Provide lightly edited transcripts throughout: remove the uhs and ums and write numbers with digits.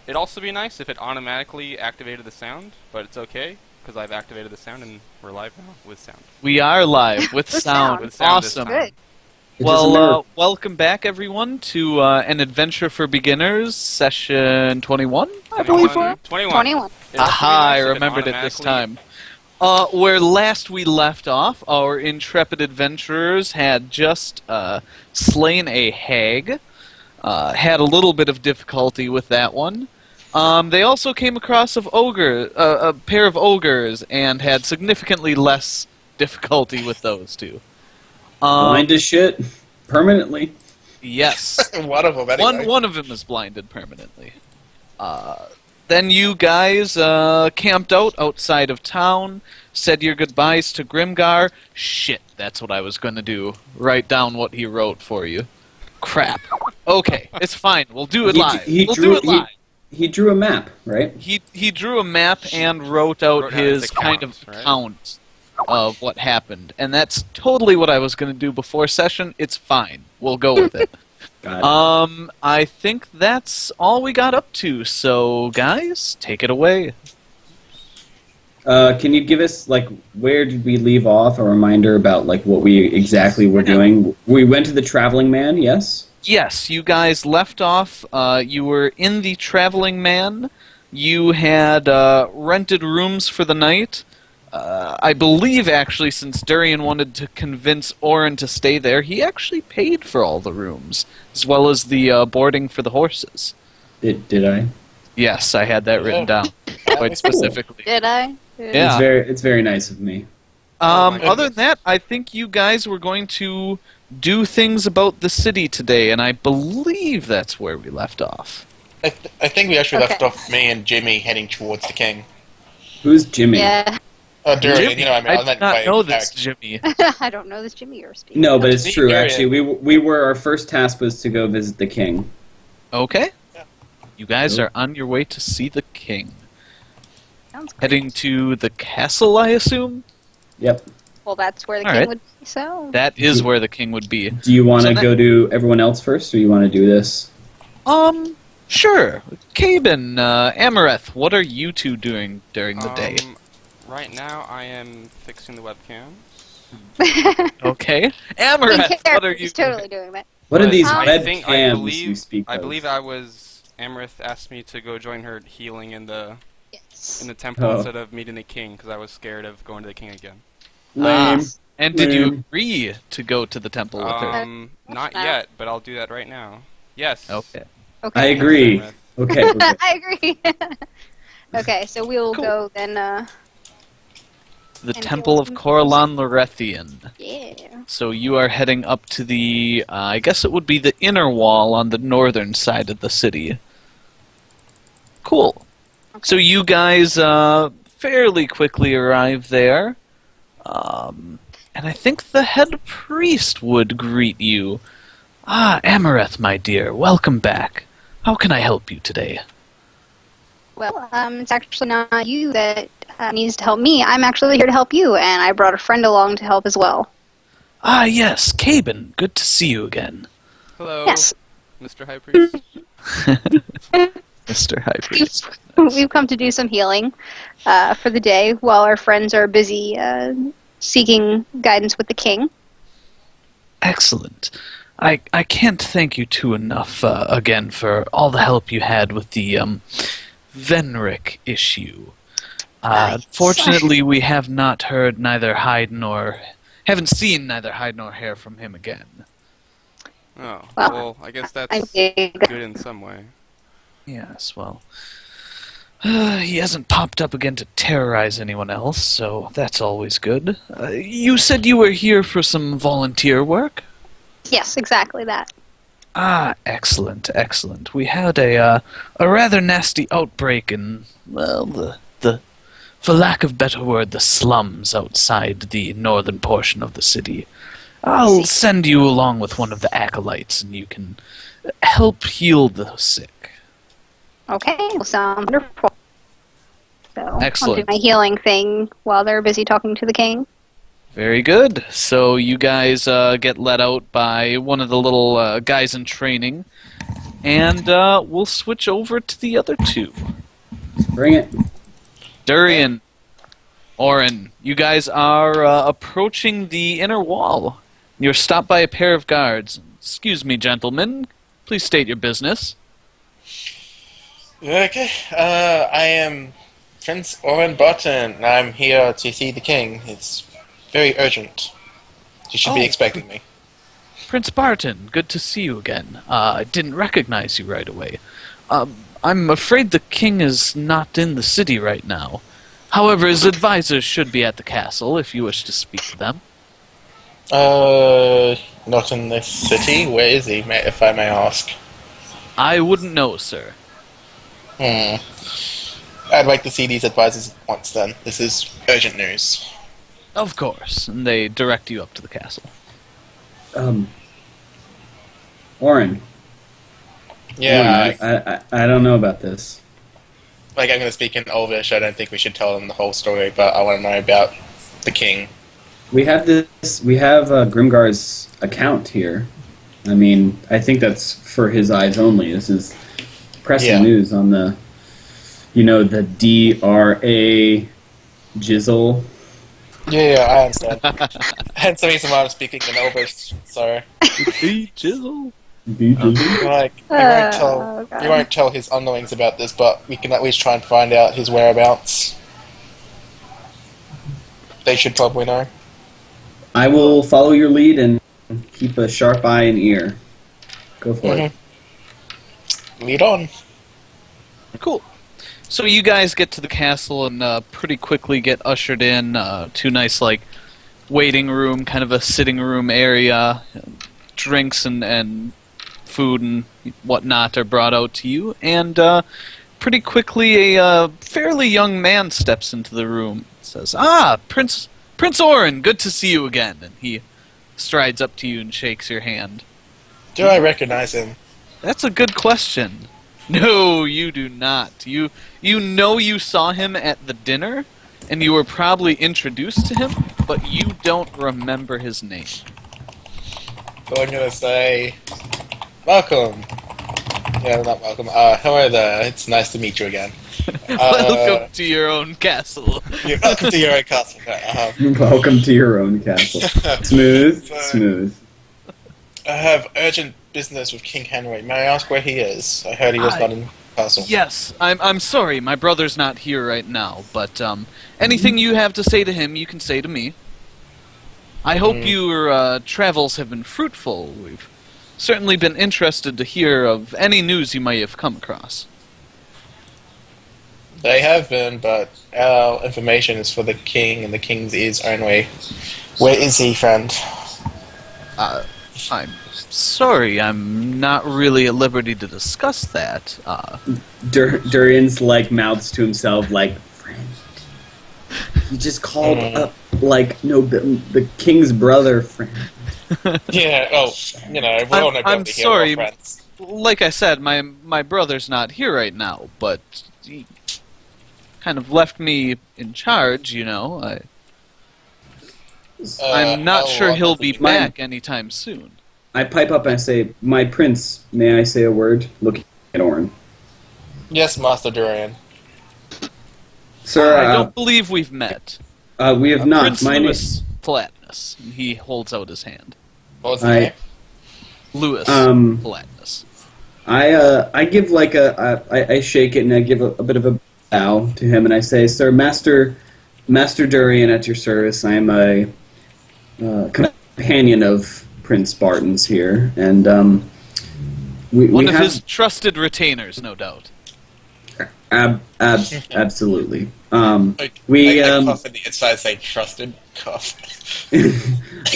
It'd also be nice if it automatically activated the sound, but it's okay because I've activated the sound and we're live now with sound. We are live with With sound. sound. With sound this Awesome. time. Good. It doesn't Well, matter. welcome back, everyone, to An Adventure for Beginners, session 21, I believe we're at. 21. 21. It'd also be Aha, I nice if remembered it this automatically- time. Where last we left off, our intrepid adventurers had just slain a hag. Had a little bit of difficulty with that one. They also came across a pair of ogres and had significantly less difficulty with those two. Blind as shit. Permanently. Yes. One of them, anyway. One of them is blinded permanently. Then you guys camped outside of town, said your goodbyes to Grimgar. Shit, that's what I was going to do. Write down what he wrote for you. Crap. Okay, it's fine. We'll do it live. We'll do it live. He drew a map, right? He drew a map and wrote out Wrote down his his kind of accounts, right? account of what happened. And that's totally what I was going to do before session. It's fine. We'll go with it. Got it. I think that's all we got up to. So, guys, take it away. Can you give us, like, where did we leave off? A reminder about, like, what we exactly were doing? We went to the Traveling Man, yes? Yes, you guys left off. You were in the Traveling Man. You had rented rooms for the night. I believe, actually, since Durian wanted to convince Orin to stay there, he actually paid for all the rooms, as well as the boarding for the horses. Did I? Yes, I had that written down quite specifically. Did I? Yeah. It's very nice of me. Oh my Other than that, I think you guys were going to do things about the city today, and I believe that's where we left off. I think we actually left Okay. off me and Jimmy heading towards the king. Who's Jimmy? Yeah. Durian, Jimmy, you know, I I did not know this, Jimmy. I don't know this Jimmy you're speaking. No, but it's Me, true, Durian. actually. We were, our first task was to go visit the king. Okay. Yeah. You guys Cool. are on your way to see the king. Sounds great. Heading to the castle, I assume? Yep. Well, that's where the All king right. would be, so. That is where the king would be. Do you want to So go to everyone else first, or you want to do this? Sure. Caben, Amareth, what are you two doing during the day? Right now, I am fixing the webcam. Okay. He Amareth, what are cares. you He's totally doing that. What are But these I red think- cams you speak I of? believe Amarith asked me to go join her healing in the Yes. temple Oh. instead of meeting the king because I was scared of going to the king again. Lame. And did you Lame. agree to go to the temple with her? Not No. yet, but I'll do that right now. Yes. Okay. Okay. I agree. Amarith. Okay, we're good. I agree. Okay, so we'll Cool. go then, The And Temple of healing. Coralon Lorethian. yeah. So you are heading up to the, I guess it would be the inner wall on the northern side of the city. Cool. So you guys fairly quickly arrive there. And I think the head priest would greet you. Ah, Amareth, my dear, welcome back. How can I help you today? Well, it's actually not you that needs to help me. I'm actually here to help you, and I brought a friend along to help as well. Ah, yes, Caben, good to see you again. Hello, Yes. Mr. High Priest. Mr. High Priest. We've come to do some healing for the day while our friends are busy seeking guidance with the king. Excellent. I can't thank you two enough again for all the help you had with the Venric issue. Fortunately, we have not heard haven't seen neither hide nor hair from him again. Oh, Well, well, I guess I that's dig. good in some way. Yes, well, he hasn't popped up again to terrorize anyone else, so that's always good. You said you were here for some volunteer work? Yes, exactly that. Ah, excellent, excellent. We had a rather nasty outbreak in, well, the, for lack of better word, the slums outside the northern portion of the city. I'll send you along with one of the acolytes, and you can help heal the sick. Okay, well, sounds wonderful. So I'll Excellent. do my healing thing while they're busy talking to the king. Very good. So you guys get let out by one of the little guys in training, and we'll switch over to the other two. Bring it. Durian, Orin, you guys are approaching the inner wall. You're stopped by a pair of guards. Excuse me, gentlemen. Please state your business. Okay. I am Prince Oren Barton, and I'm here to see the king. It's very urgent. You should be expecting me. Prince Barton, good to see you again. I didn't recognize you right away. I'm afraid the king is not in the city right now. However, his advisors should be at the castle if you wish to speak to them. Not in this city. Where is he, if I may ask? I wouldn't know, sir. I'd like to see these advisors once then. This is urgent news. Of course, and they direct you up to the castle. Oren. Yeah, Oren, I don't know about this. I'm going to speak in Elvish. I don't think we should tell them the whole story, but I want to know about the king. We have Grimgar's account here. I mean, I think that's for his eyes only. This is pressing news on the, the DRA jizzle. Yeah, I understand. Hence the reason why I'm speaking in Elvish. Sorry. Jizzle. We won't tell his unknowings about this, but we can at least try and find out his whereabouts. They should probably know. I will follow your lead and keep a sharp eye and ear. Go for it. Lead on. Cool. So you guys get to the castle and pretty quickly get ushered in to a nice, waiting room, kind of a sitting room area. Drinks and food and whatnot are brought out to you, and pretty quickly a fairly young man steps into the room. Says, Prince Oren, good to see you again. And he strides up to you and shakes your hand. Do I recognize him? That's a good question. No, you do not. You know you saw him at the dinner, and you were probably introduced to him, but you don't remember his name. So I'm gonna say, welcome. Yeah, not welcome. Hello there. It's nice to meet you again. Welcome to your own castle. Welcome to your own castle. Welcome to your own castle. Smooth. I have urgent business with King Henry. May I ask where he is? I heard he was not in the castle. Yes, I'm sorry. My brother's not here right now, but anything you have to say to him, you can say to me. I hope your travels have been fruitful. We've certainly been interested to hear of any news you may have come across. They have been, but our information is for the king, and the king's ears only. Where is he, friend? I'm sorry, I'm not really at liberty to discuss that. Durian's mouths to himself friend. He just called up the king's brother, friend. Yeah. Oh, we all know. I'm sorry. Like I said, my brother's not here right now, but he kind of left me in charge. I'm not sure he'll be back anytime soon. I pipe up and I say, "My prince, may I say a word?" Looking at Orin. Yes, Master Durian. Sir, I don't believe we've met. We have not. Prince My Louis Palatinus. He holds out his hand. What was the name? Louis Palatinus. I give I shake it and I give a bit of a bow to him and I say, "Sir, Master Durian, at your service. I am a companion of Prince Barton's here, and one of his trusted retainers, no doubt." Absolutely. We cough in the inside, say trusted cough.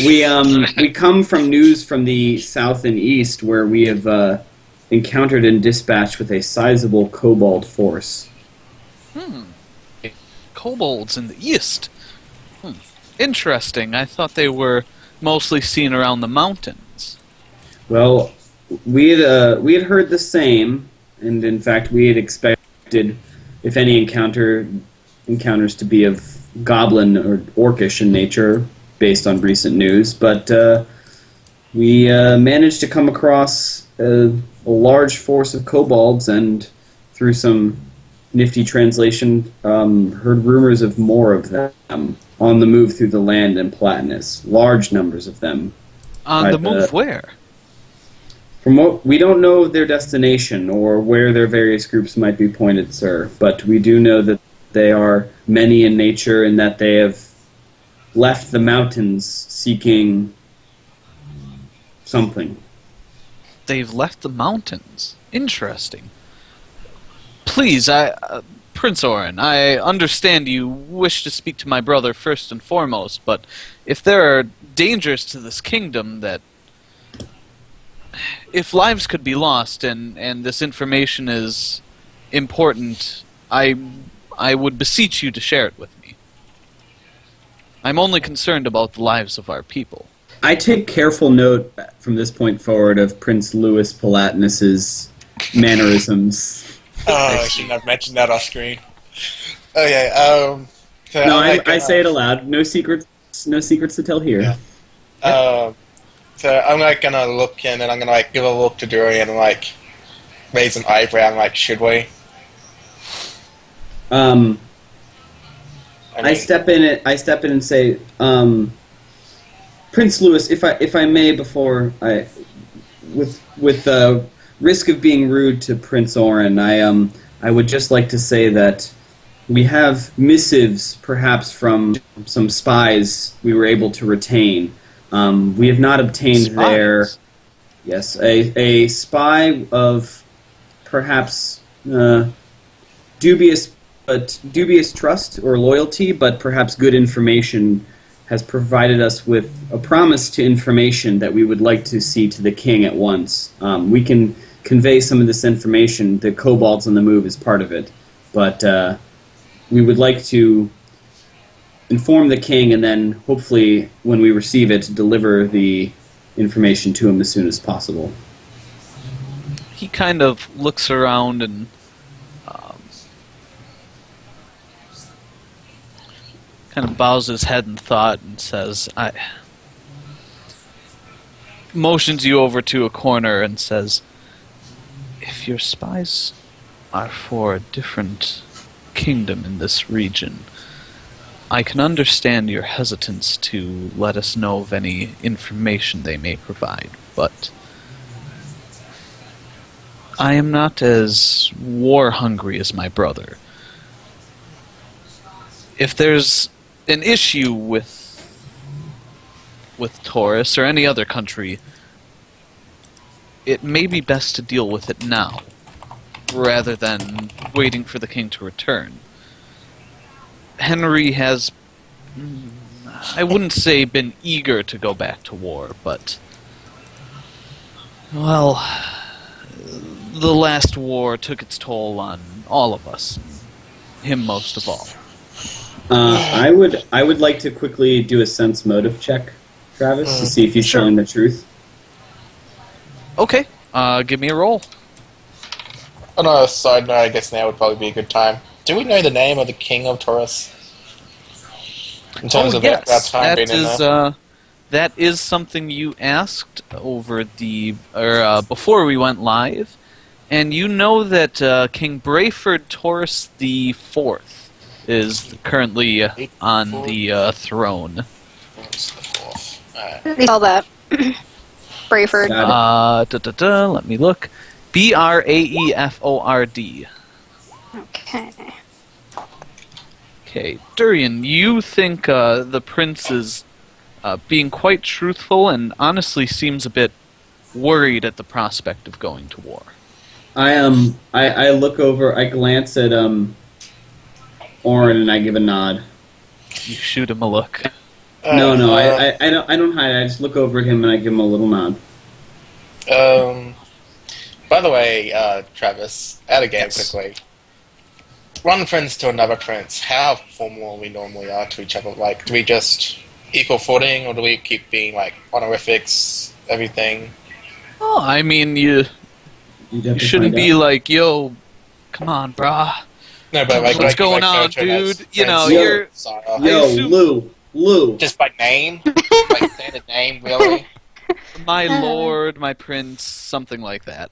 we come from news from the south and east where we have encountered and dispatched with a sizable kobold force. Kobolds in the east. Interesting. I thought they were mostly seen around the mountains. Well, we had heard the same, and in fact we had expected, if any encounters to be of goblin or orcish in nature, based on recent news. But we managed to come across a large force of kobolds, and through some nifty translation, heard rumors of more of them on the move through the land in Platinus. Large numbers of them. On the I've, move where? From what we don't know their destination or where their various groups might be pointed, sir, but we do know that they are many in nature and that they have left the mountains seeking something. They've left the mountains. Interesting. Please, Prince Orin, I understand you wish to speak to my brother first and foremost, but if there are dangers to this kingdom that... If lives could be lost and this information is important, I would beseech you to share it with me. I'm only concerned about the lives of our people. I take careful note from this point forward of Prince Louis Palatinus's mannerisms. Oh, I shouldn't have mentioned that off screen. Okay, so No, I'm I say it aloud. No secrets to tell here. Yeah. So I'm gonna look in and I'm gonna give a look to Durian and raise an eyebrow and should we? I step in and say, Prince Louis, if I may, before I, with risk of being rude to Prince Orin, I would just like to say that we have missives, perhaps from some spies we were able to retain. We have not obtained their... Yes, a spy of perhaps dubious trust or loyalty, but perhaps good information, has provided us with a promise to information that we would like to see to the king at once. We can convey some of this information. The kobolds on the move is part of it, but we would like to inform the king, and then hopefully, when we receive it, deliver the information to him as soon as possible. He kind of looks around and kind of bows his head in thought and says, motions you over to a corner and says, if your spies are for a different kingdom in this region, I can understand your hesitance to let us know of any information they may provide, but I am not as war-hungry as my brother. If there's an issue with Taurus or any other country, it may be best to deal with it now, rather than waiting for the king to return. Henry has, I wouldn't say been eager to go back to war, but, well, the last war took its toll on all of us, him most of all. I would like to quickly do a sense motive check, Travis, to see if he's telling the truth. Okay, give me a roll. On a side note, I guess now would probably be a good time. Do we know the name of the king of Taurus? In terms of our time being in there? That is something you asked over before we went live, and you know that King Brayford Taurus the Fourth is currently on the throne. They call that Brayford. Let me look. Braeford. Okay. Okay, Durian, you think the prince is being quite truthful and honestly seems a bit worried at the prospect of going to war. I look over, I glance at Orin and I give a nod. You shoot him a look. No, I don't hide. I just look over at him and I give him a little nod. By the way, Travis, out of game quickly. One prince to another prince, how formal we normally are to each other? Do we just equal footing, or do we keep being honorifics, everything? Oh, I mean, you shouldn't be yo, come on, brah. No, but what's going on, dude? You know, Yo, Lou. Just by name? Standard name, really? My lord, my prince, something like that.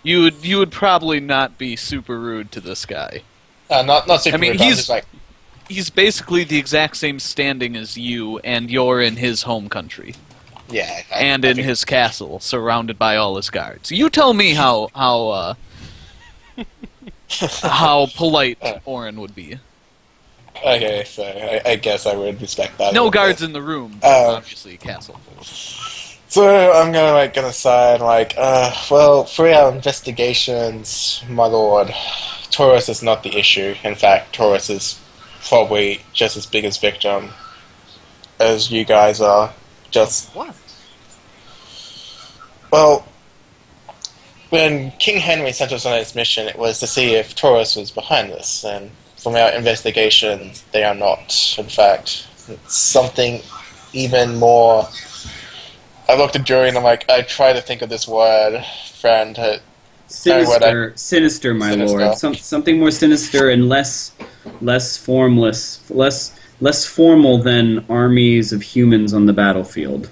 You would probably not be super rude to this guy. Not super. I mean, rude, but I'm he's- just like, He's basically the exact same standing as you, and you're in his home country. yeah. And in his castle, surrounded by all his guards. You tell me how polite Orin would be. Okay, so I guess I would respect that. a No little guards bit. in the room, Oh. obviously a castle. So I'm gonna side well, for our investigations, my lord, Taurus is not the issue. In fact, Taurus is probably just as big as victim as you guys are. Just What? well, when King Henry sent us on his mission, it was to see if Taurus was behind this, and from our investigations, they are not. In fact, it's something even more. I looked at Jury and I'm like, I try to think of this word, friend. Sinister, my Sinister. lord. Something more sinister and less formless, less formal than armies of humans on the battlefield.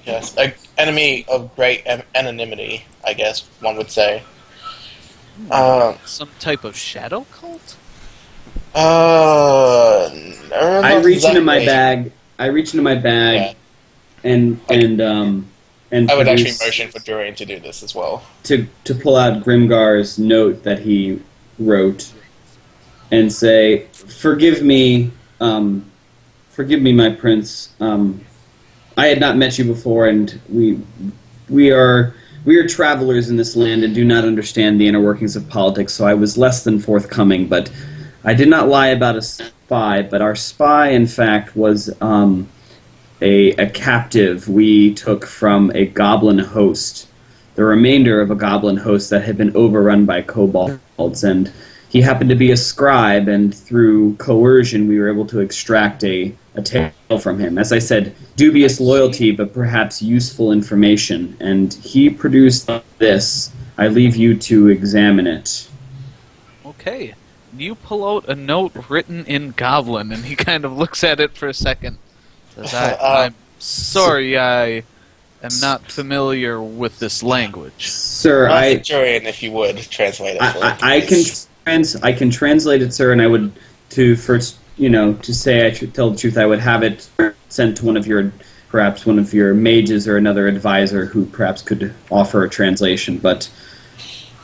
Yes, an enemy of great anonymity, I guess one would say. Some type of shadow cult? I reach into my bag. Yeah. And I would actually produce- motion for Durian to do this as well. to pull out Grimgar's note that he wrote and say, "Forgive me, my prince. I had not met you before, and we are travelers in this land and do not understand the inner workings of politics. So I was less than forthcoming. But I did not lie about a spy. But our spy, in fact, was a captive we took from a goblin host, the remainder of a goblin host that had been overrun by kobolds, and he happened to be a scribe, and through coercion we were able to extract a tale from him. As I said, dubious loyalty, but perhaps useful information, and he produced this. I leave you to examine it." Okay. You pull out a note written in Goblin, and he kind of looks at it for a second. Says, I'm sorry, I am not familiar with this language. Sir, Durian, if you would translate it. For I can translate it, sir, and I would to say I should tell the truth. I would have it sent to one of your mages or another advisor who perhaps could offer a translation. But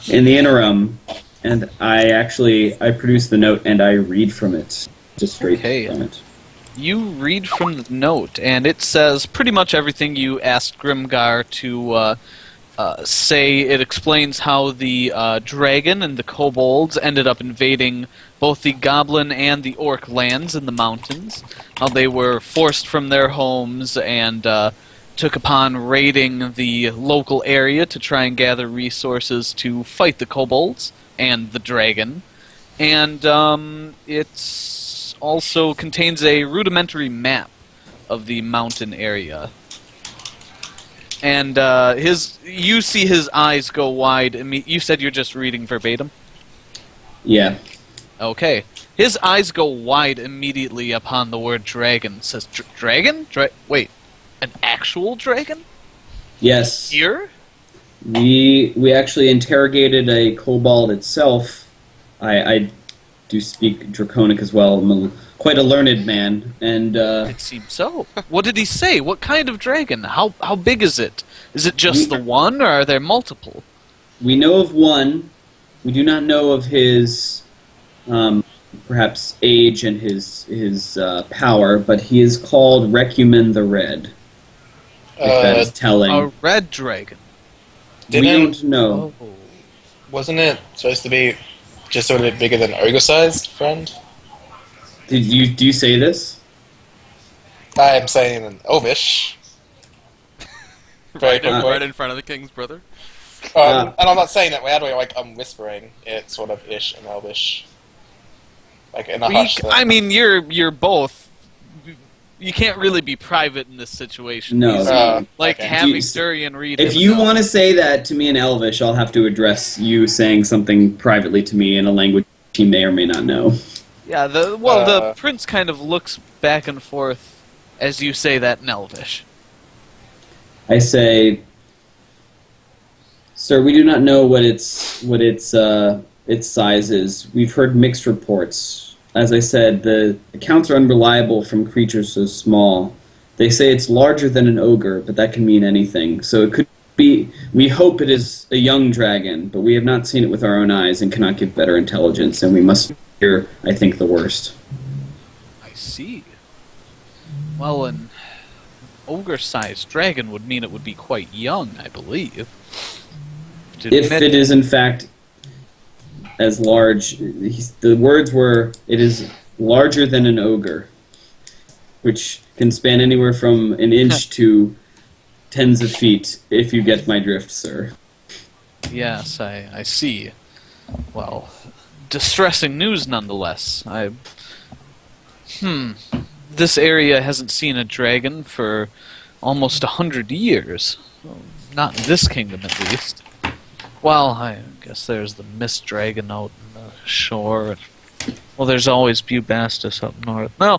in the interim, and I produce the note and I read from it, just straight Okay. from it. You read from the note, and it says pretty much everything you asked Grimgar to say. It explains how the dragon and the kobolds ended up invading both the goblin and the orc lands in the mountains, how they were forced from their homes and took upon raiding the local area to try and gather resources to fight the kobolds and the dragon. And it's also contains a rudimentary map of the mountain area. And you see his eyes go wide. You said you're just reading verbatim? Yeah. Okay. His eyes go wide immediately upon the word dragon. Says, dragon? Wait, an actual dragon? Yes. Here? We actually interrogated a kobold itself. I do speak Draconic as well. I'm quite a learned man, and It seems so. What did he say? What kind of dragon? How big is it? Is it just the one, or are there multiple? we know of one. We do not know of his perhaps age and his power, but he is called Recumen the Red. If that is telling. A red dragon. We don't know. Oh. Wasn't it supposed to be just a little bit bigger than ogre-sized, friend? Do you say this? I am saying in Elvish. Very quickly. Right in front of the king's brother. And I'm not saying that loudly, I'm whispering it sort of ish in Elvish. Like in a hush thing. I mean, you're both. You can't really be private in this situation. No. Like okay. having Do you- Durian read If it. you want to say that to me in Elvish, I'll have to address you saying something privately to me in a language he may or may not know. Yeah, the prince kind of looks back and forth as you say that in Elvish. I say, sir, we do not know what its size is. We've heard mixed reports. As I said, the accounts are unreliable from creatures so small. They say it's larger than an ogre, but that can mean anything. So it could be. We hope it is a young dragon, but we have not seen it with our own eyes and cannot give better intelligence. And we must fear, I think, the worst. I see. Well, an ogre-sized dragon would mean it would be quite young, I believe. If it is in fact as large, the words were, it is larger than an ogre, which can span anywhere from an inch to tens of feet, if you get my drift, sir. Yes, I see. Well, distressing news nonetheless. This area hasn't seen a dragon for almost 100 years. Well, not in this kingdom, at least. Well, I guess there's the mist dragon out on the shore. Well, there's always Bubastis up north. No,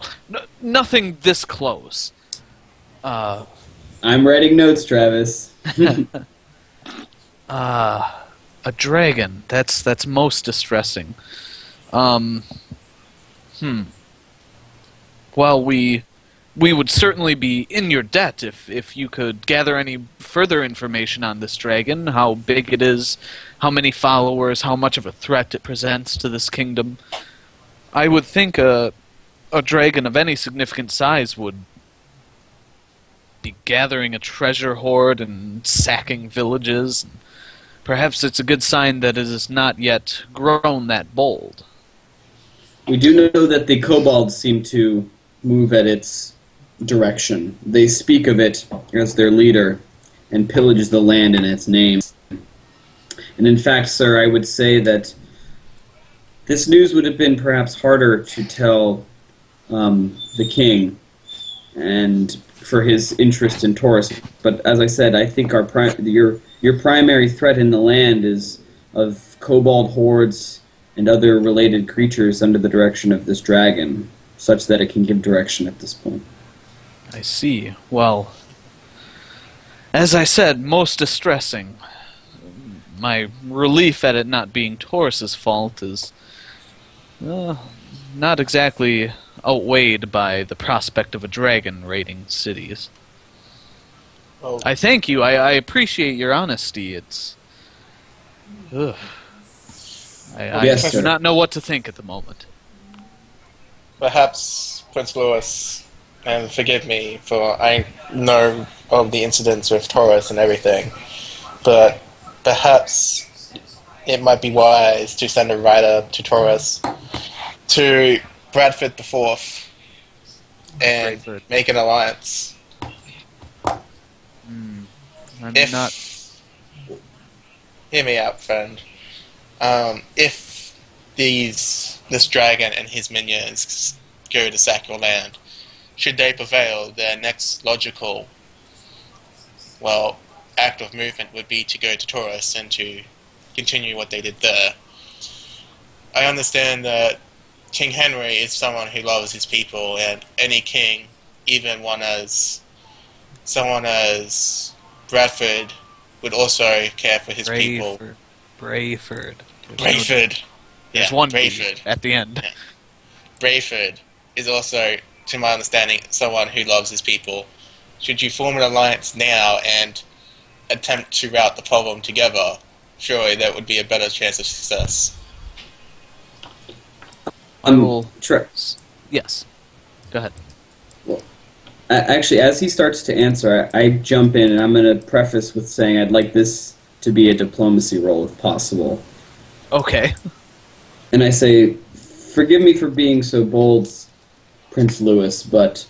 nothing this close. I'm writing notes, Travis. A dragon. That's most distressing. Well, we would certainly be in your debt if you could gather any further information on this dragon, how big it is, how many followers, how much of a threat it presents to this kingdom. I would think a dragon of any significant size would be gathering a treasure hoard and sacking villages. Perhaps it's a good sign that it has not yet grown that bold. We do know that the kobolds seem to move at its direction. They speak of it as their leader and pillage the land in its name. And in fact, sir, I would say that this news would have been perhaps harder to tell the king and for his interest in Taurus. But as I said, I think your primary threat in the land is of kobold hordes and other related creatures under the direction of this dragon, such that it can give direction at this point. I see. Well, as I said, most distressing. My relief at it not being Taurus's fault is not exactly outweighed by the prospect of a dragon raiding cities. Oh. I thank you. I appreciate your honesty. It's... Ugh. I Yes, do sir. not know what to think at the moment. Perhaps Prince Louis, and forgive me for I know of the incidents with Taurus and everything, but perhaps it might be wise to send a rider to Taurus to Bradford the Fourth and Bradford. make an alliance. I'm If not... hear me out, friend. If this dragon and his minions go to sack your land, should they prevail, their next logical, act of movement would be to go to Taurus and to continue what they did there. I understand that King Henry is someone who loves his people, and any king, even one as someone as Bradford, would also care for his people. Brayford. Brayford. There's Yeah, one Brayford. B at the end. Yeah. Brayford is also, to my understanding, someone who loves his people. Should you form an alliance now and attempt to route the problem together, surely that would be a better chance of success. I will... Yes. Go ahead. Actually, as he starts to answer, I jump in, and I'm going to preface with saying I'd like this to be a diplomacy roll, if possible. Okay. And I say, forgive me for being so bold, Prince Louis, but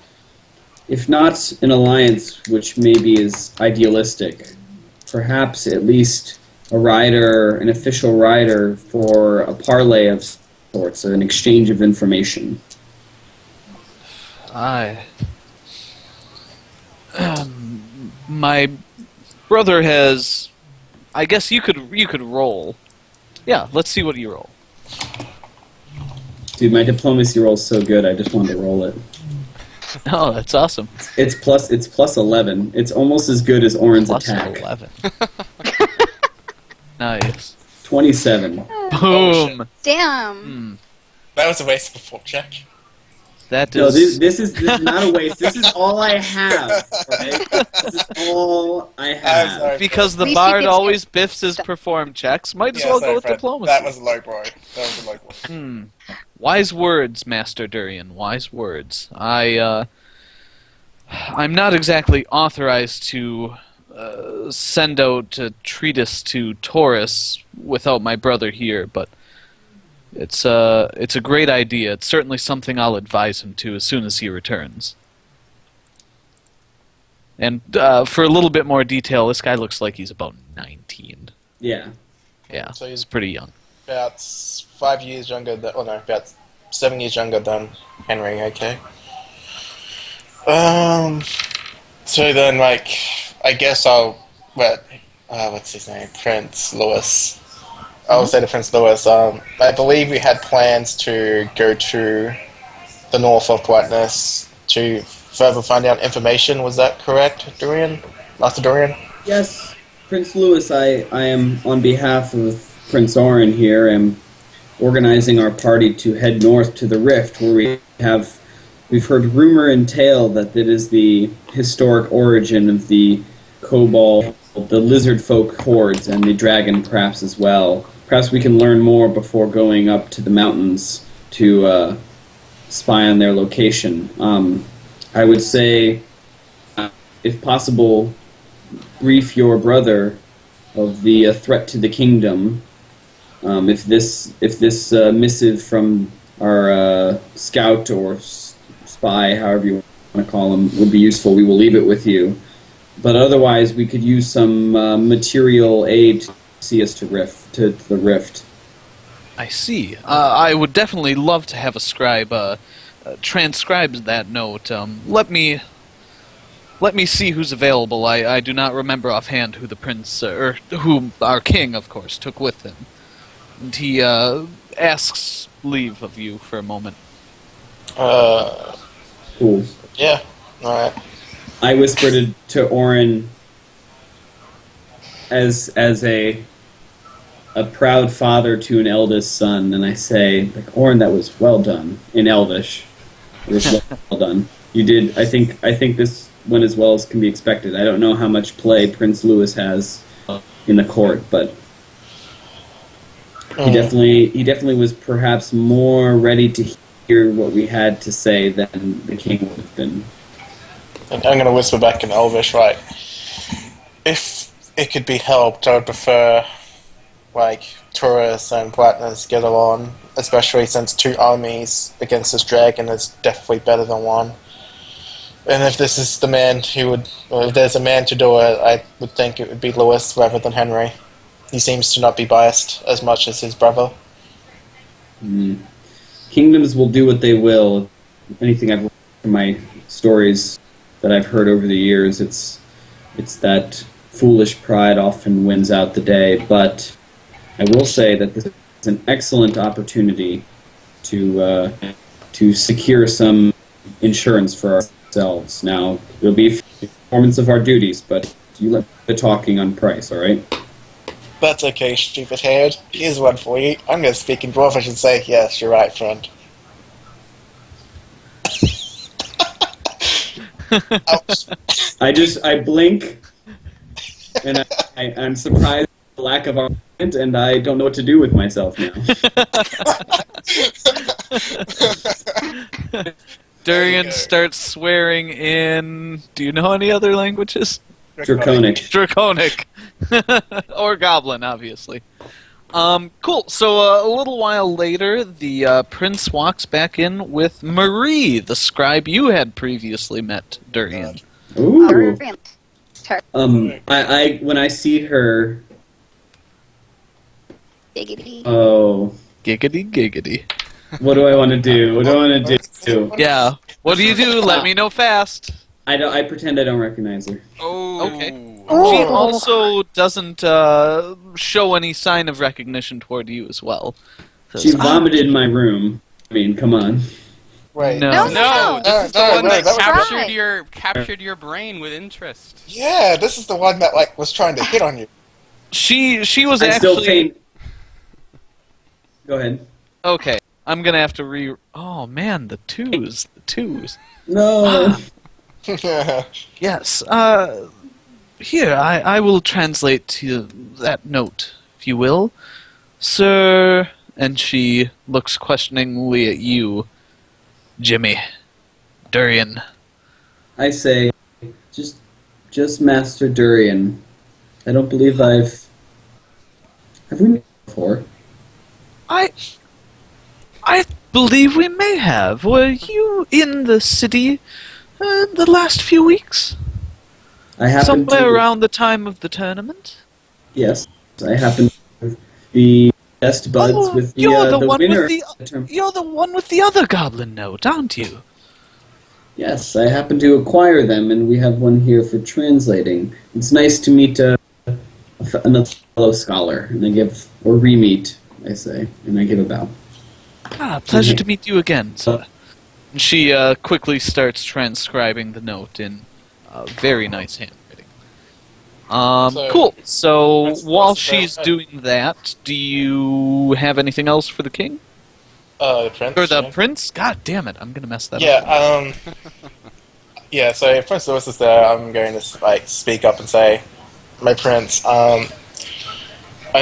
if not an alliance which maybe is idealistic, perhaps at least an official rider for a parley of sorts, an exchange of information. My brother has... I guess you could roll. Yeah, let's see what you roll. Dude, my diplomacy roll's so good, I just wanted to roll it. Oh, that's awesome. It's plus 11. It's almost as good as Orin's Plus attack. 11. Nice. 27. Boom. Damn. That was a waste of a fork check. That No, is. this is not a waste. This is all I have. Right? This is all I I'm have. sorry. Because the At least bard you get always biffs his perform checks. Might as Yeah, well sorry, go with Fred. diplomacy. That was a low blow. That was a low blow. Wise words, Master Durian. Wise words. I'm not exactly authorized to send out a treatise to Taurus without my brother here, but it's a great idea. It's certainly something I'll advise him to as soon as he returns. And for a little bit more detail, this guy looks like he's about 19. Yeah. Yeah, So he's he's pretty young. about 5 years younger than, about 7 years younger than Henry, okay. So then, I guess what's his name? Prince Louis. I'll say to Prince Louis, I believe we had plans to go to the north of Brightness to further find out information. Was that correct, Durian? Master Durian? Yes, Prince Louis, I am on behalf of Prince Orin here. I'm organizing our party to head north to the Rift, where we've heard rumor and tale that it is the historic origin of the kobold, the lizard folk hordes, and the dragon perhaps as well. Perhaps we can learn more before going up to the mountains to spy on their location. I would say, if possible, brief your brother of the threat to the kingdom. If this missive from our scout or spy, however you want to call him, would be useful, we will leave it with you. But otherwise, we could use some material aid to see us to the Rift. I see. I would definitely love to have a scribe transcribe that note. Let me see who's available. I do not remember offhand who the prince, or who our king, of course, took with him. And he asks leave of you for a moment. Cool. Yeah. Alright. I whispered to Orin as a proud father to an eldest son, and I say, Orin, that was well done in Elvish. It was well done. You did. I think this went as well as can be expected. I don't know how much play Prince Louis has in the court, but he definitely was perhaps more ready to hear what we had to say than the king would have been. And I'm going to whisper back in Elvish, right? If it could be helped, I would prefer, Taurus and Brightness get along, especially since 2 armies against this dragon is definitely better than 1. And if this is the man if there's a man to do it, I would think it would be Louis rather than Henry. He seems to not be biased as much as his brother. Kingdoms will do what they will. Anything I've learned from my stories that I've heard over the years, it's that foolish pride often wins out the day. But I will say that this is an excellent opportunity to secure some insurance for ourselves. Now, it'll be performance of our duties, but you let the talking on price, all right? That's okay, stupid head. Here's one for you. I'm going to speak in Dwarfish and say, yes, you're right, friend. Ouch. I blink, and I'm surprised at the lack of argument, and I don't know what to do with myself now. Durian starts swearing in... Do you know any other languages? Draconic. Draconic. Or Goblin, obviously. Cool. So a little while later, the prince walks back in with Marie, the scribe you had previously met, Durian. Ooh. Brilliant. I when I see her, Giggity. oh, Giggity, giggity. what do I want to do? What do I want to do? Yeah. What do you do? Let me know fast. I pretend I don't recognize her. Oh. Okay. Oh. She also doesn't show any sign of recognition toward you as well. She Says, vomited in my room. I mean, come on. Wait. No. No, this is the one that that was captured your brain with interest. Yeah, this is the one that like was trying to hit on you. She was I still actually feign. Go ahead. okay. I'm gonna have to re. Oh man, the twos. No. Yes. Here, I will translate to that note, if you will, sir. And she looks questioningly at you, Jimmy, Durian. I say, just Master Durian. I don't believe Have we met before? I believe we may have. Were you in the city the last few weeks? I happen Somewhere to, around the time of the tournament? Yes, I happen to be best buds with the you're the one winner. with the you're the one with the other goblin note, aren't you? Yes, I happen to acquire them, and we have one here for translating. It's nice to meet another fellow scholar, and re-meet, I say, and I give a bow. Pleasure Okay. to meet you again, sir. She quickly starts transcribing the note in very nice handwriting. Cool. So while she's doing that, do you have anything else for the king? The prince. Or the yeah. prince? God damn it, I'm gonna mess that up. Yeah, yeah, so if Prince Lewis is there, I'm going to, like, speak up and say, my prince, I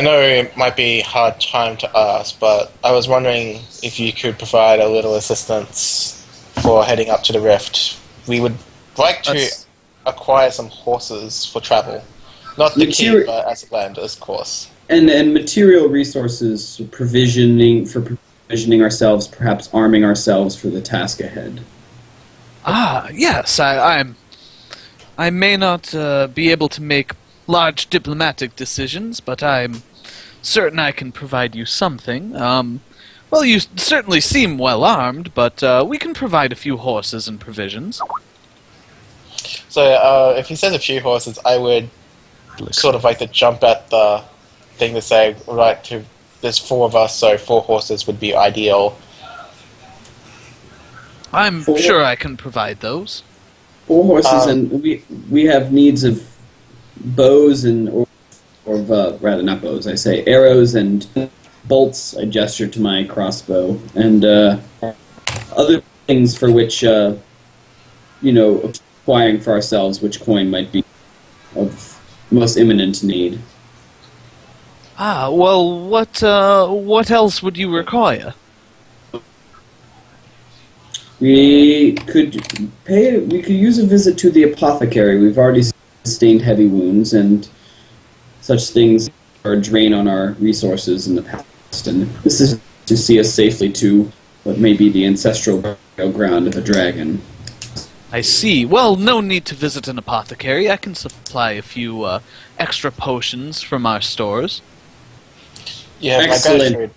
know it might be a hard time to ask, but I was wondering if you could provide a little assistance for heading up to the Rift. We would like to That's- acquire some horses for travel. Not the king, Materi- but as a lander's course. And material resources provisioning ourselves, perhaps arming ourselves for the task ahead. Yes, I may not be able to make large diplomatic decisions, but I'm certain I can provide you something. Well, you certainly seem well armed, but we can provide a few horses and provisions. So if he says a few horses, I would sort of like to jump at the thing to say, right, there's 4 of us, so 4 horses would be ideal. I'm sure I can provide those. 4 horses, and we have needs of bows or rather not bows. I say arrows and bolts. I gesture to my crossbow and other things for which acquiring for ourselves which coin might be of most imminent need. Well, what else would you require? We could use a visit to the apothecary. We've already sustained heavy wounds, and such things are a drain on our resources in the past. And this is to see us safely to what may be the ancestral burial ground of a dragon. I see. Well, no need to visit an apothecary. I can supply a few extra potions from our stores. Yeah, Excellent. my gratitude.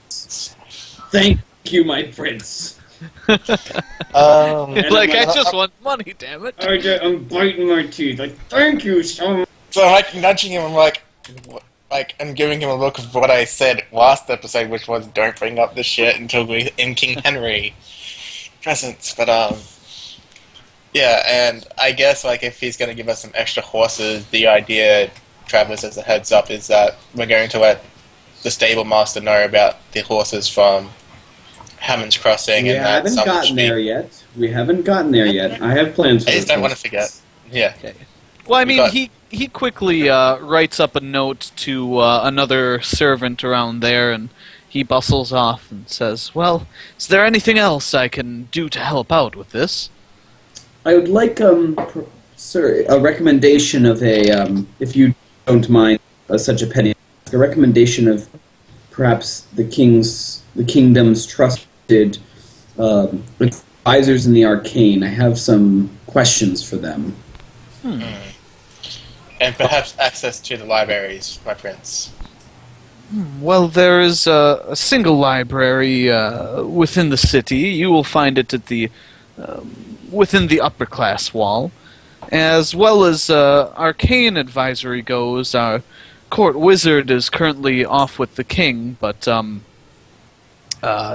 Thank you, my prince. Um, Like, I just want money, damn it. I'm biting my teeth. Like, thank you so much. so I'm like nudging him. I'm like, and giving him a look of what I said last episode, which was don't bring up this shit until we're in King Henry presence. But yeah, and I guess like if he's going to give us some extra horses, the idea, Travis, as a heads up, is that we're going to let the stable master know about the horses from Hammond's Crossing. We and that haven't someone gotten should be- there yet. We haven't gotten there yet. I have plans for I just this don't want to horse. forget. Yeah. Well, I We mean, got- he quickly writes up a note to another servant around there, and he bustles off and says, "Well, is there anything else I can do to help out with this?" I would like, sir, a recommendation of if you don't mind, such a petty, a recommendation of perhaps the kingdom's trusted advisors in the arcane. I have some questions for them. And perhaps access to the libraries, my prince. Well, there is a single library within the city. You will find it at the within the upper class wall, as well as arcane advisory goes. Our court wizard is currently off with the king, but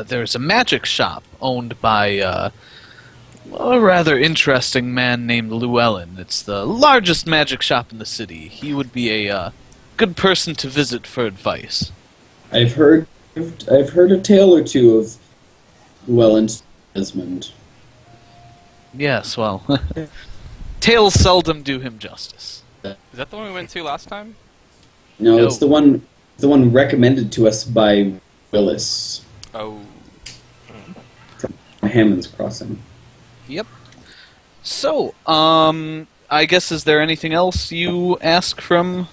there's a magic shop owned by A rather interesting man named Llewellyn. It's the largest magic shop in the city. He would be a good person to visit for advice. I've heard a tale or two of Llewellyn Desmond. Yes, well, tales seldom do him justice. Is that the one we went to last time? No, No. it's the one recommended to us by Willis Oh. from Hammond's Crossing. Yep. So, I guess is there anything else you ask from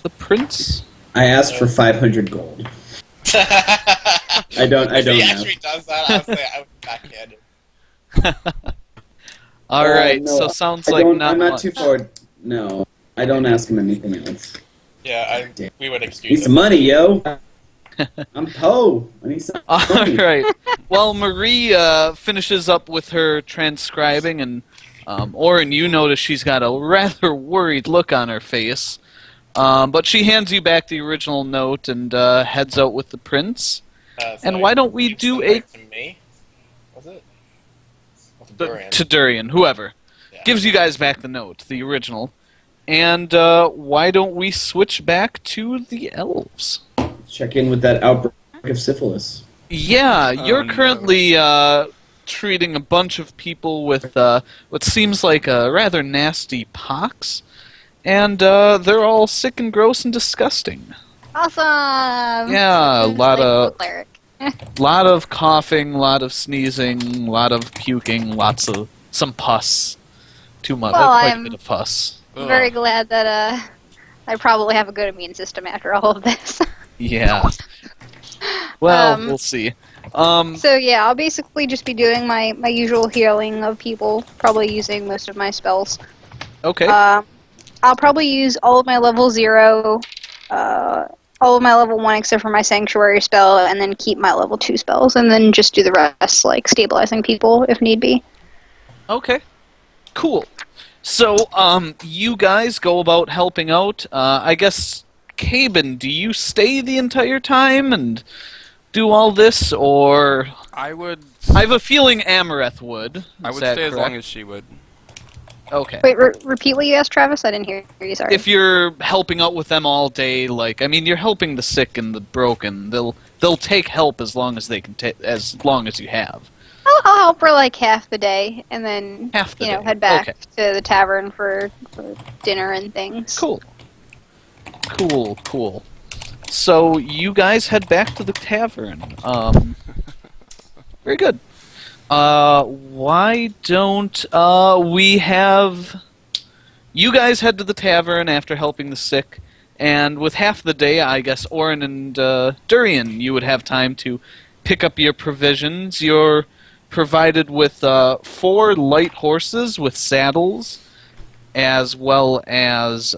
the prince? I asked for 500 gold. I don't If he ask. actually does that, I would say I would backhand it. All right. No, So sounds I like don't, not I'm not much. too far. No, I don't ask him anything else. Yeah, Damn. we would Need excuse some him. money, yo. I'm Poe. I need some All money. right. Well, Marie finishes up with her transcribing, and Orin, you notice she's got a rather worried look on her face. But she hands you back the original note and heads out with the prince. And why don't we you do sent a- it to me? Was it? Or to Durian? To Durian, whoever. Yeah. Gives you guys back the note, the original. And why don't we switch back to the elves? Check in with that outbreak of syphilis. Yeah, you're no. currently treating a bunch of people with what seems like a rather nasty pox, and they're all sick and gross and disgusting. Awesome. Yeah, a lot of Cleric. lot of coughing, lot of sneezing, lot of puking, lots of some pus. Too much, Well, quite a I'm- bit of pus. Ugh. Very glad that I probably have a good immune system after all of this. Yeah. Well, Um, we'll see. So yeah, I'll basically just be doing my usual healing of people, probably using most of my spells. Okay. I'll probably use all of my level 0, all of my level 1 except for my sanctuary spell, and then keep my level 2 spells, and then just do the rest, like stabilizing people if need be. Okay. Cool. So, you guys go about helping out. I guess, Caben, do you stay the entire time and do all this, or... I would. I have a feeling Amareth would. I Is would that stay as correct? long as she would. Okay. Wait, repeat what you asked, Travis? I didn't hear you, sorry. If you're helping out with them all day, like, I mean, you're helping the sick and the broken. They'll take help as long as they can as long as you have. I'll help for like half the day, and then Half the day. head back Okay. to the tavern for dinner and things. Cool. So you guys head back to the tavern. Very good. Why don't we have you guys head to the tavern after helping the sick, and with half the day, I guess Orin and Durian, you would have time to pick up your provisions. You're provided with 4 light horses with saddles, as well as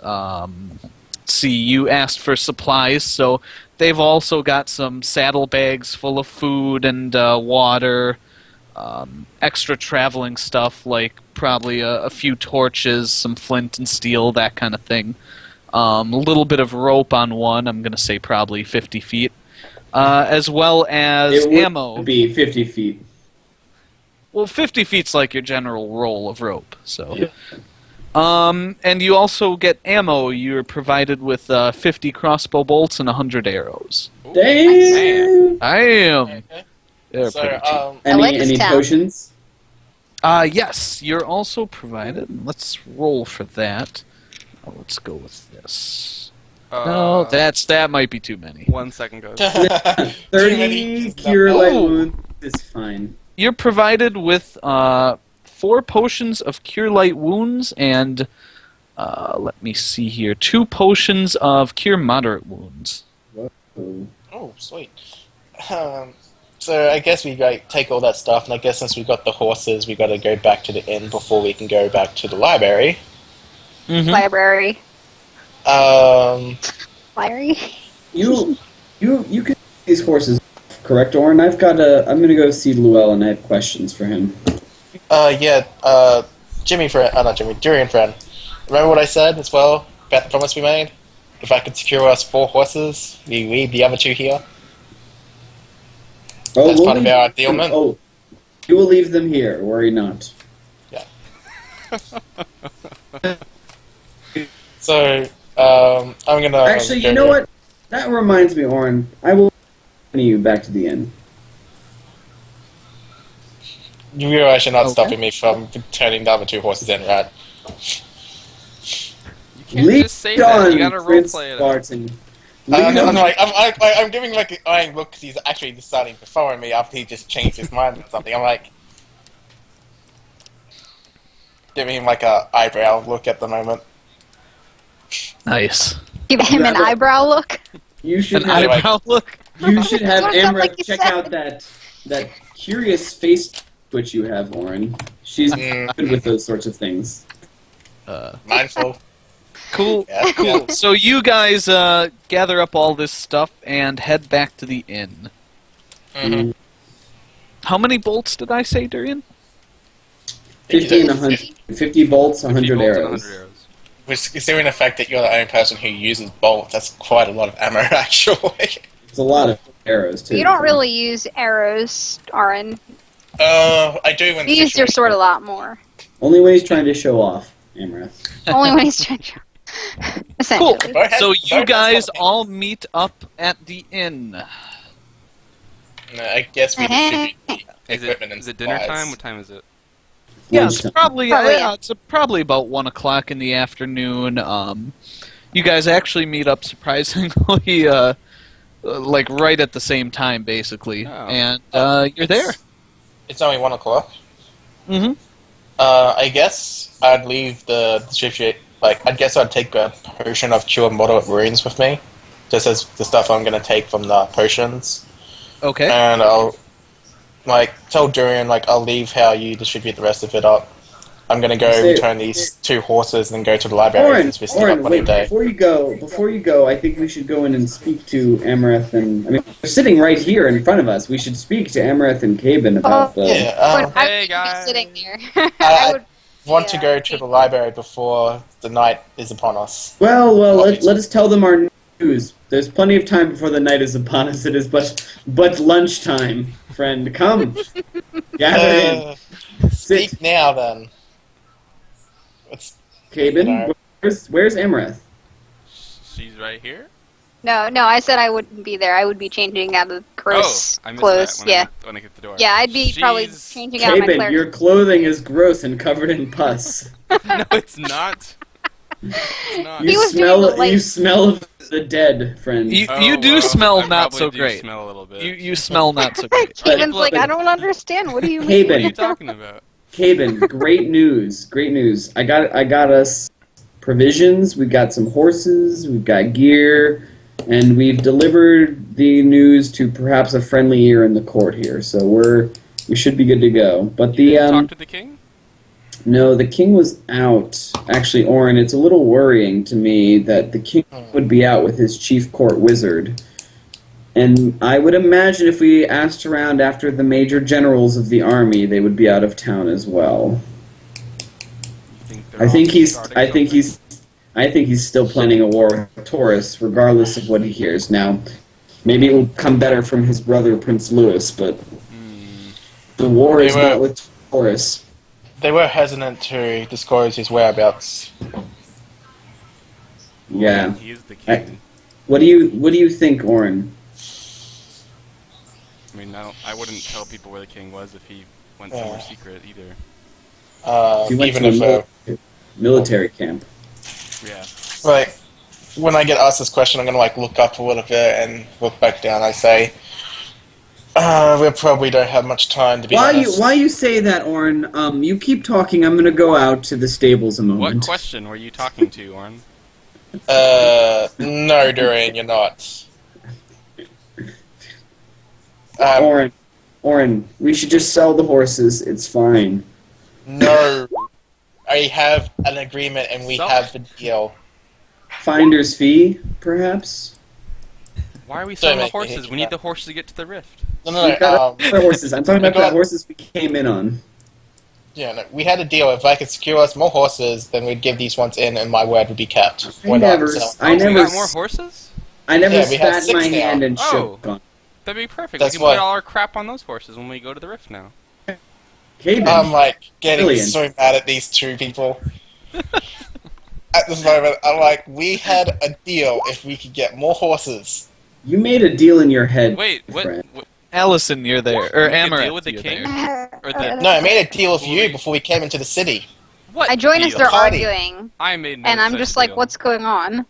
see, you asked for supplies, so they've also got some saddlebags full of food and water, extra traveling stuff like probably a few torches, some flint and steel, that kind of thing. A little bit of rope on one, I'm going to say probably 50 feet, as well as It would ammo. be 50 feet. Well, 50 feet's like your general roll of rope, so... And you also get ammo. You're provided with 50 crossbow bolts and 100 arrows. Damn. I am. Okay. They're So, pretty cheap. I like Any this town. potions? Yes, you're also provided. Let's roll for that. Oh, let's go with this. No, that might be too many. 1 second goes. 30 cure light Oh. wounds is fine. You're provided with 4 potions of cure light wounds and let me see here, 2 potions of cure moderate wounds. Oh. Oh, sweet. So I guess we take all that stuff, and I guess since we got the horses, we got to go back to the inn before we can go back to the library. Mm-hmm. Library. Library? You can these horses, correct, Orin? I'm gonna go see Llewellyn. I have questions for him. Durian friend. Remember what I said as well about the promise we made? If I could secure us 4 horses, we leave the other 2 here. Oh, That's we'll part of leave- our deal, man. Oh, We will leave them here. Worry not. So, I'm gonna... Actually, you know what? That reminds me, Orin. I will accompany you back to the inn. You realize you're not Okay. stopping me from turning the other 2 horses in, right? You can't Lead just say that. on, You gotta Prince roleplay it. Barton. I'm Lead on. like, I'm giving like an eyeing look because he's actually deciding to follow me after he just changed his mind or something. I'm like, giving him like a eyebrow look at the moment. Nice. Give him an Rather- eyebrow look. You should An have. eyebrow look. You should have What sounds Amra like you check said. out that curious face twitch you have, Orin. She's good with those sorts of things. Mindful. Cool. Yeah, Cool. yeah. So you guys gather up all this stuff and head back to the inn. Mhm. How many bolts did I say, Durian? 50 and 100. 50 bolts, 50 100 bolts and arrows. 100 arrows. Considering the fact that you're the only person who uses bolts, that's quite a lot of ammo, actually. It's a lot of arrows, too. You don't really use arrows, Arin. I do when You use your situation- sword a lot more. Only when he's trying to show off, Amrath. Only when he's trying to. Cool. Essentially. Go ahead, So go you ahead, guys stop me. all meet up at the inn. No, I guess we distribute the Is equipment it, and is it dinner supplies. time? What time is it? Yeah, it's Lunchtime. probably Probably, yeah. it's probably about 1 o'clock in the afternoon. You guys actually meet up surprisingly, like right at the same time, basically, Oh. and you're there. It's only 1 o'clock. Mm-hmm. I guess I'd leave the distribute. Like, I guess I'd take a potion of cure moderate wounds with me, just as the stuff I'm gonna take from the potions. Okay. And I'll tell Durian I'll leave how you distribute the rest of it up. I'm gonna go Say- return these 2 horses and then go to the library Orin, since we still have Orin, plenty wait, of day. before you go, I think we should go in and speak to Amrath and... I mean, they're sitting right here in front of us. We should speak to Amrath and Caben about the... Yeah, But I Hey, would guys. be sitting there. I I would. want to yeah, go to the library before the night is upon us. Well, let us tell them our news. There's plenty of time before the night is upon us. It is but lunchtime, friend. Come. Gather in. Speak Sit. now, then. Caben, where's Amrath? She's right here. No, I said I wouldn't be there. I would be changing out of gross I missed clothes. that when Yeah. when I get the door. Yeah, I'd be probably She's- changing out of my Caben, cleric. your clothing is gross and covered in pus. No, it's not. It's not. He was doing the light. You smell of the dead, friend. You Oh, do well, smell I not probably so do great. Smell a little bit. You smell not so great. Caven's like, But- I don't understand. What do you Caben. mean? What are you talking about? Caben, great news. Great news. I got us provisions, we got some horses, we've got gear, and we've delivered the news to perhaps a friendly ear in the court here. So we should be good to go. But the You didn't talk to the king? no, the king was out. Actually, Orin, it's a little worrying to me that the king would be out with his chief court wizard. And I would imagine if we asked around after the major generals of the army, they would be out of town as well. You think they're I all think starting something? I think he's still planning a war with Taurus, regardless of what he hears. Now, maybe it will come better from his brother Prince Louis, but the war is not with Taurus. They were hesitant to disclose his whereabouts. Yeah. He is the king. What do you think, Orin? I mean, no, I wouldn't tell people where the king was if he went Yeah. somewhere secret either. He went Even to if, a military camp. Yeah. when I get asked this question, I'm gonna look up a little bit and look back down. I say, we probably don't have much time to be honest. Why you say that, Orin? You keep talking. I'm gonna go out to the stables a What moment. question were you talking to, Orin? No, Durian, you're not. Orin, we should just sell the horses. It's fine. No. I have an agreement and we So- have the deal. Finder's fee, perhaps. Why are we Don't selling the make me hate horses? you, We need man. the horses to get to the rift. No, We've got other horses. I'm talking we about the got- horses we came in on. we had a deal. If I could secure us more horses, then we'd give these ones in and my word would be kept. I We're not never selling Oh, we never got more horses? I never Yeah, we have spat in my 6 now. hand and Oh. shook on. That'd be perfect. That's we can why- put all our crap on those horses when we go to the rift now. Caden, I'm like getting Brilliant. so mad at these two people. At this moment, I'm like, we had a deal if we could get more horses. you made a deal in your head. Wait, what? friend. Allison, you're there. Or Make a deal Amaranth, with the you're king? there. Or the, No, I made a deal with you before we came into the city. what? I joined as deal? they're Party. arguing, I made no and I'm such just like, deal. what's going on?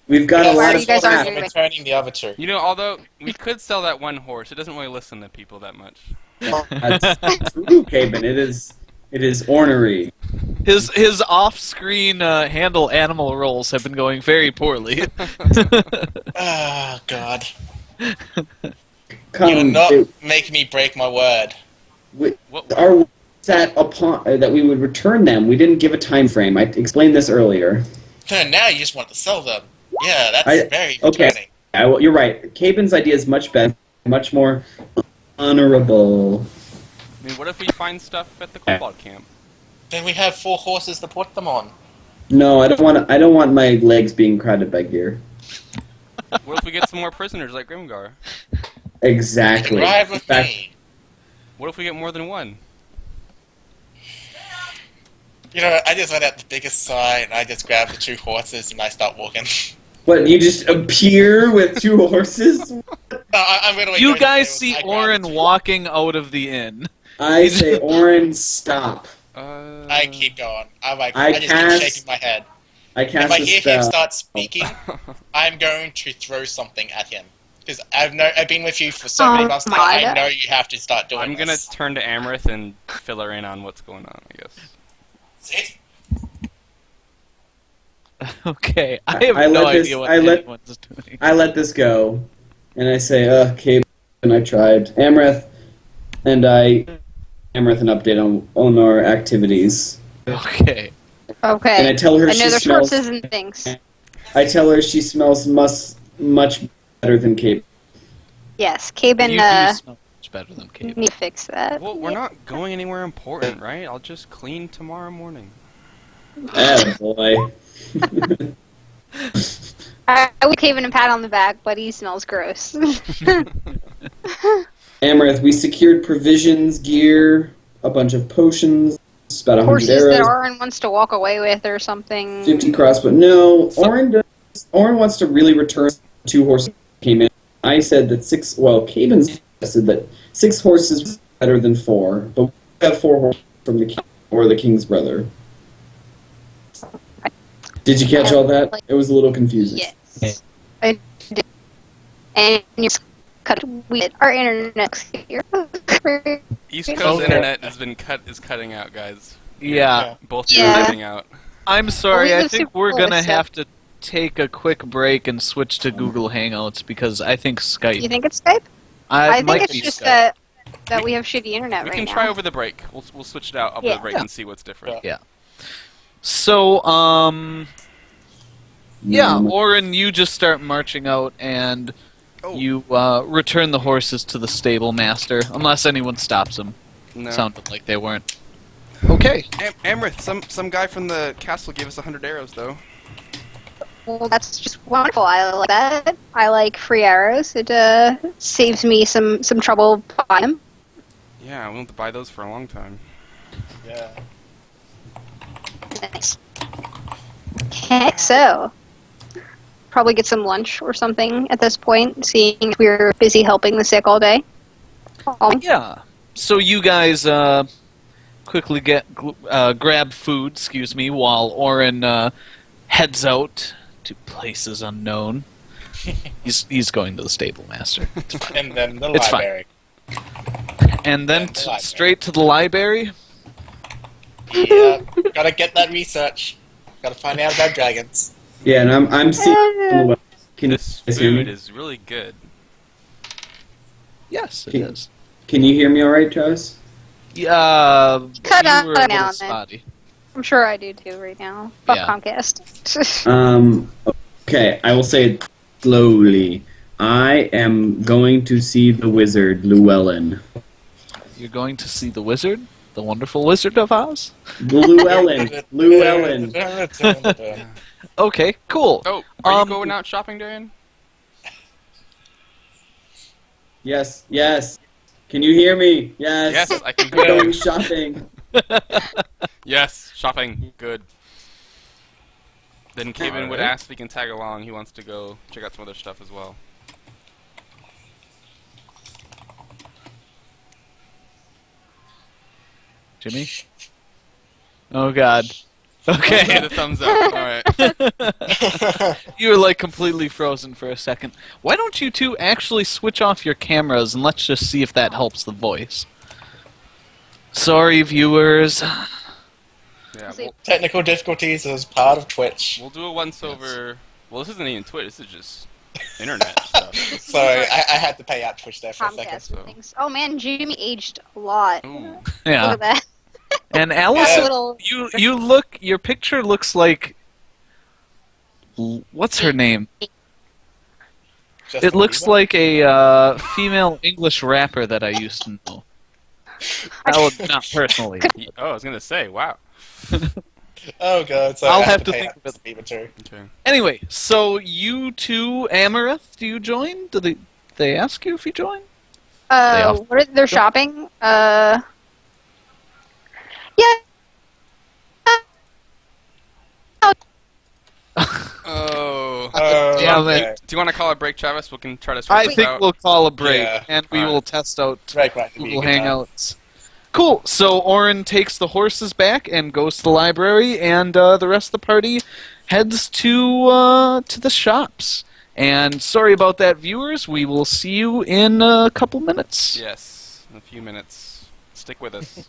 We've got a Why lot are of you guys crap. arguing? I'm returning the other two. You know, although we could sell that one horse, it doesn't really listen to people that much. That's true, Caden. It is ornery. His off-screen handle animal rolls have been going very poorly. Oh, God. Come, You're not it- making me break my word. What? our set upon that we would return them. We didn't give a time frame. I explained this earlier. No, now you just want to sell them. Yeah, that's very okay. returning. You're right. Caben's idea is much better, much more honorable. I mean, what if we find stuff at the Cobalt camp? Then we have 4 horses to put them on. No, I don't want. I don't want my legs being crowded by gear. What if we get some more prisoners like Grimgar? Exactly. Ride In with fact, me. What if we get more than one? You know, I just let out the biggest sigh and I just grab the 2 horses and I start walking. what? You just appear with 2 horses? No, I'm gonna You guys see Orin walking out of the inn. I say, Orin, stop. I keep going. I'm like, I I just cast- keep shaking my head. I If cast I a hear him spell. start speaking, I'm going to throw something at him. Because I've been with you for so many Oh months now, my I know you have to start doing I'm gonna this. turn to Amaranth and fill her in on what's going on, I guess. Sit. Okay, I have I no let this- idea what I let- anyone's doing. I let this go, and I say, Caben, and I tried. Amaranth, and I... Amaranth, an update on our activities. Okay. Okay. And I tell her I she know there's smells... horses and things. I tell her she smells much better than Caben. Yes, Caben, You do smell much better than Cave. need to fix that. Well, we're not going anywhere important, right? I'll just clean tomorrow morning. Oh, boy. I would Caven a pat on the back, but he smells gross. Amaranth, we secured provisions, gear, a bunch of potions, about 100 Horses arrows, that Orin wants to walk away with or something. 50 crossbow. No, Orin wants to really return 2 horses that came in. I said that 6... Well, Caben suggested that 6 horses was better than 4, but we have 4 horses from the king, or the king's brother. Did you catch all that? It was a little confusing. Yes. I did. And you cut we did. Our internet's here. East Coast Okay. internet is cutting out, guys. Yeah. Both Yeah. are cutting out. I'm sorry, Well, we I live think super we're full gonna of stuff. have to take a quick break and switch to Google Hangouts because I think Skype. You think it's Skype? I think might it's be just Skype. that we have shitty internet We right can now. try over the break. We'll switch it out over Yeah. the break Yeah. and see what's different. So, yeah, Mm. Orin, you just start marching out and Oh. you return the horses to the stable master, unless anyone stops them. No. Sounded like they weren't. Okay. Amrith, some guy from the castle gave us 100 arrows, though. Well, that's just wonderful. I like that. I like free arrows. It saves me some trouble buying them. Yeah, we won't have to buy those for a long time. Yeah. Nice. Okay, so probably get some lunch or something at this point, seeing if we're busy helping the sick all day. Yeah. So you guys quickly grab food, while Orin heads out to places unknown. He's going to the stable master. It's fine. And then the It's fine. library. And then Yeah, the library. straight to the library. Yeah. Gotta get that research. Gotta find out about dragons. Yeah, and I'm seeing... Can This you guys hear food me? is really good. Yes, it Okay. is. Can you hear me all right, Travis? Yeah, Cut you out were a now little and then. spotty. I'm sure I do too right now. Fuck Yeah. Comcast. Okay, I will say it slowly. I am going to see the wizard, Llewellyn. You're going to see the wizard, the wonderful Wizard of Oz. Llewellyn. Llewellyn. Okay, cool. Oh, are you Um, going out shopping, Darian? Yes, yes. Can you hear me? Yes. Yes, I can We're hear going you. shopping. Yes, shopping. Good. Then Kevin would Alright. ask if he can tag along. He wants to go check out some other stuff as well. Jimmy? Oh God. Okay, Okay. the thumbs up. Alright. You were like completely frozen for a second. Why don't you two actually switch off your cameras and let's just see if that helps the voice? Sorry, viewers. Yeah, See- Technical difficulties is part of Twitch. we'll do it once over. Well, this isn't even Twitch. This is just internet stuff. Sorry, I had to pay out Twitch there for a second. Comcast so. and things. Oh man, Jimmy aged a lot. Ooh. Look Yeah. at that. And That Alice, little. you look. Your picture looks like. What's her name? Justin It looks Bieber. like a female English rapper that I used to know. Well, not personally. Oh, I was gonna say, wow. Oh god, so I'll I have to pay think out of it. Justin Bieber too. Okay. Anyway, so you two, Amaranth, do you join? Do they ask you if you join? off- What are they're shopping? Yeah. Oh. Damn okay. it. Do you want to call a break, Travis? We can try to sort I this think out. we'll call a break, Yeah. and we Alright. will test out Drake might be a Google good time. Hangouts. Cool. So Orin takes the horses back and goes to the library, and the rest of the party heads to the shops. And sorry about that, viewers. We will see you in a couple minutes. Yes, in a few minutes. Stick with us.